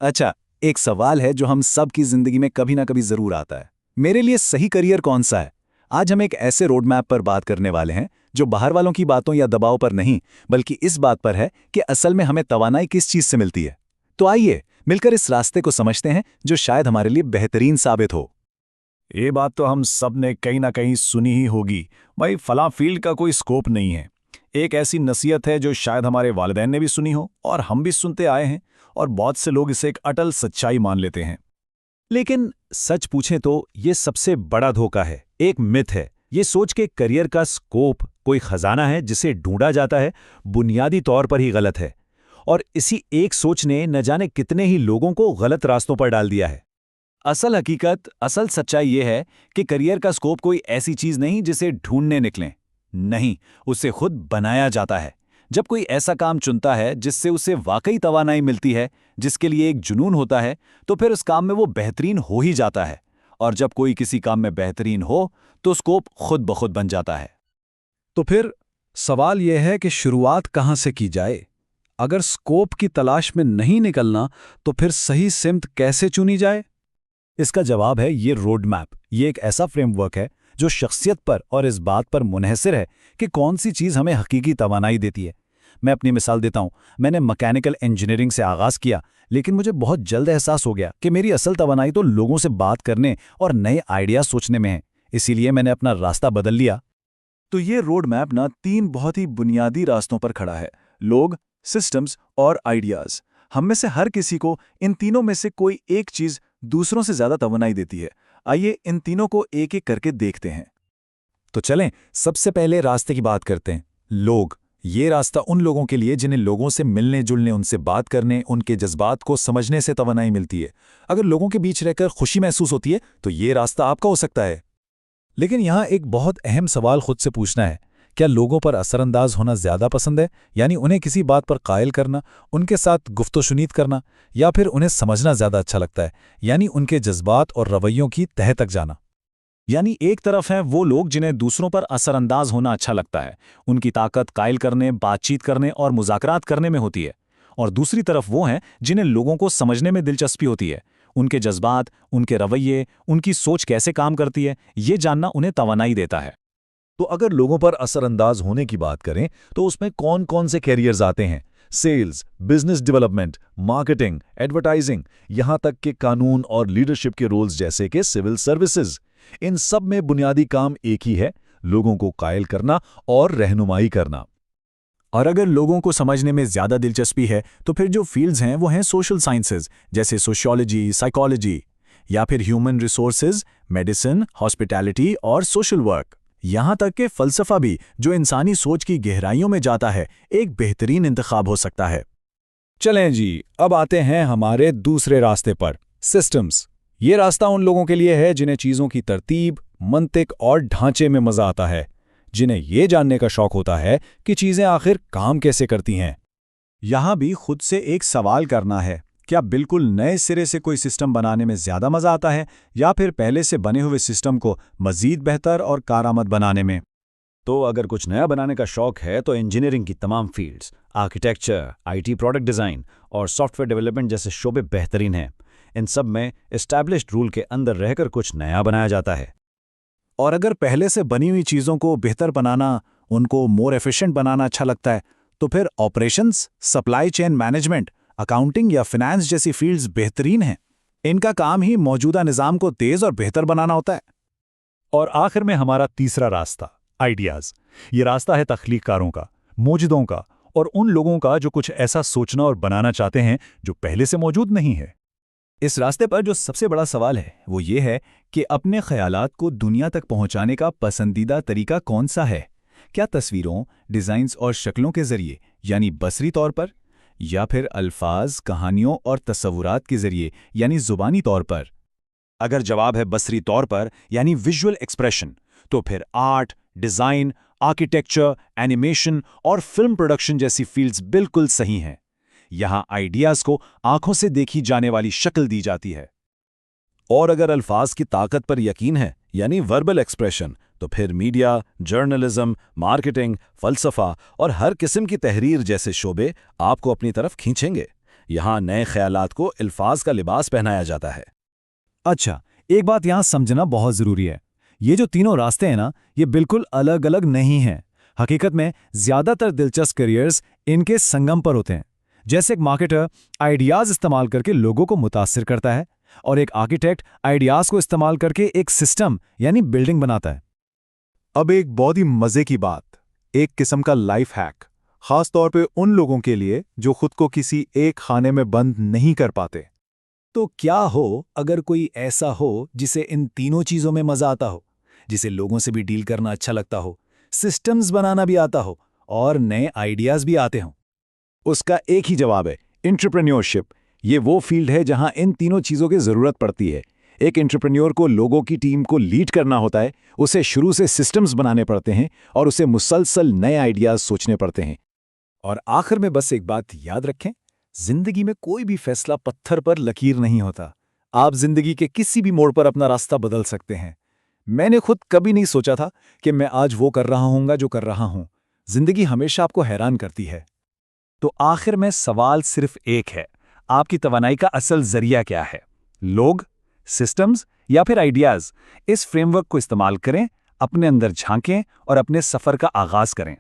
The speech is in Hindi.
अच्छा, एक सवाल है जो हम सब की जिंदगी में कभी ना कभी जरूर आता है। मेरे लिए सही करियर कौन सा है? आज हम एक ऐसे रोड मैप पर बात करने वाले हैं जो बाहर वालों की बातों या दबाव पर नहीं, बल्कि इस बात पर है कि असल में हमें तवानाई किस चीज से मिलती है। तो आइए मिलकर इस रास्ते को समझते हैं जो शायद हमारे लिए बेहतरीन साबित हो। ये बात तो हम सब ने कहीं ना कहीं सुनी ही होगी। भाई फलां फील्ड का कोई स्कोप नहीं है। एक ऐसी नसीहत है जो शायद हमारे वालिदैन ने भी सुनी हो और हम भी सुनते आए हैं, और बहुत से लोग इसे एक अटल सच्चाई मान लेते हैं। लेकिन सच पूछें तो ये सबसे बड़ा धोखा है, एक मिथ है। ये सोच के करियर का स्कोप कोई खजाना है जिसे ढूंढा जाता है, बुनियादी तौर पर ही गलत है। और इसी एक सोच ने न जाने कितने ही लोगों को गलत रास्तों पर डाल दिया है। असल हकीकत, असल सच्चाई ये है कि करियर का स्कोप कोई ऐसी चीज नहीं जिसे ढूंढने निकलें। नहीं, उसे खुद बनाया जाता है। जब कोई ऐसा काम चुनता है जिससे उसे वाकई तवानाई मिलती है, जिसके लिए एक जुनून होता है, तो फिर उस काम में वो बेहतरीन हो ही जाता है। और जब कोई किसी काम में बेहतरीन हो तो स्कोप खुद ब खुद बन जाता है। तो फिर सवाल यह है कि शुरुआत कहाँ से की जाए? अगर स्कोप की तलाश में नहीं निकलना, तो फिर सही सिमत कैसे चुनी जाए? इसका जवाब है ये रोड मैप। ये एक ऐसा फ्रेमवर्क है जो शख्सियत पर और इस बात पर मुनहसिर है कि कौन सी चीज़ हमें हकीकी तवानाई देती है। मैं अपनी मिसाल देता हूँ। मैंने मैकेनिकल इंजीनियरिंग से आगाज़ किया, लेकिन मुझे बहुत जल्द एहसास हो गया कि मेरी असल तवानाई तो लोगों से बात करने और नए आइडियाज़ सोचने में है। इसीलिए मैंने अपना रास्ता बदल लिया। तो ये रोड मैप ना 3 बहुत ही बुनियादी रास्तों पर खड़ा है: लोग, सिस्टम्स और आइडियाज। हम में से हर किसी को इन तीनों में से कोई एक चीज दूसरों से ज्यादा तवनाई देती है। आइए इन तीनों को एक एक करके देखते हैं। तो चलें सबसे पहले रास्ते की बात करते हैं। लोग। ये रास्ता उन लोगों के लिए जिन्हें लोगों से मिलने जुलने, उनसे बात करने, उनके जज्बात को समझने से तवनाई मिलती है। अगर लोगों के बीच रहकर खुशी महसूस होती है तो ये रास्ता आपका हो सकता है। लेकिन यहाँ एक बहुत अहम सवाल खुद से पूछना है, क्या लोगों पर असरअंदाज होना ज़्यादा पसंद है, यानी उन्हें किसी बात पर कायल करना, उनके साथ गुफ्तशुनीद करना, या फिर उन्हें समझना ज़्यादा अच्छा लगता है, यानी उनके जज्बात और रवैयों की तह तक जाना? यानी एक तरफ हैं वो लोग जिन्हें दूसरों पर असरअंदाज होना अच्छा लगता है। उनकी ताकत कायल करने, बातचीत करने और मुज़ाकरात करने में होती है। और दूसरी तरफ वो हैं जिन्हें लोगों को समझने में दिलचस्पी होती है। उनके जज्बात, उनके रवैये, उनकी सोच कैसे काम करती है, ये जानना उन्हें तवानाई देता है। तो अगर लोगों पर असरअंदाज होने की बात करें तो उसमें कौन कौन से कैरियर्स आते हैं? Sales, business development, marketing, advertising, यहाँ तक कि कानून और लीडरशिप के रोल्स जैसे कि सिविल सर्विसेज। इन सब में बुनियादी काम एक ही है, लोगों को कायल करना और रहनुमाई करना। और अगर लोगों को समझने में ज़्यादा दिलचस्पी है तो फिर जो फील्ड्स हैं वो हैं सोशल साइंसेज, जैसे सोशियोलॉजी, साइकोलॉजी, या फिर ह्यूमन रिसोर्सेज, मेडिसिन, हॉस्पिटैलिटी और सोशल वर्क। यहाँ तक कि फ़लसफ़ा भी, जो इंसानी सोच की गहराइयों में जाता है, एक बेहतरीन इंतखाब हो सकता है। चलें जी, अब आते हैं हमारे दूसरे रास्ते पर, सिस्टम्स। ये रास्ता उन लोगों के लिए है जिन्हें चीज़ों की तरतीब, मंतिक और ढांचे में मज़ा आता है, जिन्हें ये जानने का शौक होता है कि चीज़ें आखिर काम कैसे करती हैं। यहाँ भी खुद से एक सवाल करना है, क्या बिल्कुल नए सिरे से कोई सिस्टम बनाने में ज़्यादा मज़ा आता है, या फिर पहले से बने हुए सिस्टम को मज़ीद बेहतर और कारआमद बनाने में? तो अगर कुछ नया बनाने का शौक है तो इंजीनियरिंग की तमाम fields, architecture, IT product design और सॉफ्टवेयर डेवलपमेंट जैसे शोबे बेहतरीन हैं। इन सब में एस्टैब्लिश्ड रूल के अंदर रहकर कुछ नया बनाया जाता है। और अगर पहले से बनी हुई चीज़ों को बेहतर बनाना, उनको मोर एफिशिएंट बनाना अच्छा लगता है, तो फिर operations, supply chain management, accounting या फिनेंस जैसी फील्ड्स बेहतरीन हैं। इनका काम ही मौजूदा निज़ाम को तेज़ और बेहतर बनाना होता है। और आखिर में हमारा तीसरा रास्ता, आइडियाज़। ये रास्ता है तख्लीक़कारों का, मोजिदों का, और उन लोगों का जो कुछ ऐसा सोचना और बनाना चाहते हैं जो पहले से मौजूद नहीं है। इस रास्ते पर जो सबसे बड़ा सवाल है वो ये है कि अपने ख्यालात को दुनिया तक पहुंचाने का पसंदीदा तरीका कौन सा है? क्या तस्वीरों, डिज़ाइंस और शक्लों के ज़रिए, यानी बसरी तौर पर, या फिर अल्फाज, कहानियों और तस्वुरात के ज़रिए, यानी ज़ुबानी तौर पर? अगर जवाब है बसरी तौर पर, यानी विजुअल एक्सप्रेशन, तो फिर आर्ट, डिज़ाइन, आर्किटेक्चर, एनिमेशन और फिल्म प्रोडक्शन जैसी फील्ड्स बिल्कुल सही हैं। यहाँ आइडियाज़ को आंखों से देखी जाने वाली शक्ल दी जाती है। और अगर अल्फाज की ताकत पर यकीन है, यानी वर्बल एक्सप्रेशन, तो फिर मीडिया, जर्नलिज्म, मार्केटिंग, फ़लसफ़ा और हर किस्म की तहरीर जैसे शोबे आपको अपनी तरफ खींचेंगे। यहाँ नए ख्यालात को अल्फाज का लिबास पहनाया जाता है। अच्छा, एक बात यहाँ समझना बहुत ज़रूरी है। ये जो तीनों रास्ते हैं ना, ये बिल्कुल अलग अलग नहीं हैं। हकीकत में ज़्यादातर दिलचस्प करियर्स इनके संगम पर होते हैं। जैसे एक मार्केटर आइडियाज़ इस्तेमाल करके लोगों को मुतासिर करता है और एक आर्किटेक्ट आइडियाज़ को इस्तेमाल करके एक सिस्टम यानी बिल्डिंग बनाता है। अब एक बहुत ही मजे की बात, एक किस्म का लाइफ हैक, खास तौर पे उन लोगों के लिए जो खुद को किसी एक खाने में बंद नहीं कर पाते। तो क्या हो अगर कोई ऐसा हो जिसे इन तीनों चीज़ों में मज़ा आता हो, जिसे लोगों से भी डील करना अच्छा लगता हो, सिस्टम्स बनाना भी आता हो और नए आइडियाज़ भी आते हों? उसका एक ही जवाब है, एंटरप्रेन्योरशिप। ये वो फील्ड है जहां इन तीनों चीज़ों की ज़रूरत पड़ती है। एक एंटरप्रेन्योर को लोगों की टीम को लीड करना होता है, उसे शुरू से सिस्टम्स बनाने पड़ते हैं और उसे मुसलसल नए आइडियाज़ सोचने पड़ते हैं। और आखिर में बस एक बात याद रखें, जिंदगी में कोई भी फैसला पत्थर पर लकीर नहीं होता। आप जिंदगी के किसी भी मोड़ पर अपना रास्ता बदल सकते हैं। मैंने खुद कभी नहीं सोचा था कि मैं आज वो कर रहा हूँगा जो कर रहा हूँ। जिंदगी हमेशा आपको हैरान करती है। तो आखिर में सवाल सिर्फ एक है, आपकी तवानाई का असल जरिया क्या है? लोग, सिस्टम्स या फिर आइडियाज़? इस फ्रेमवर्क को इस्तेमाल करें, अपने अंदर झांकें और अपने सफ़र का आगाज़ करें।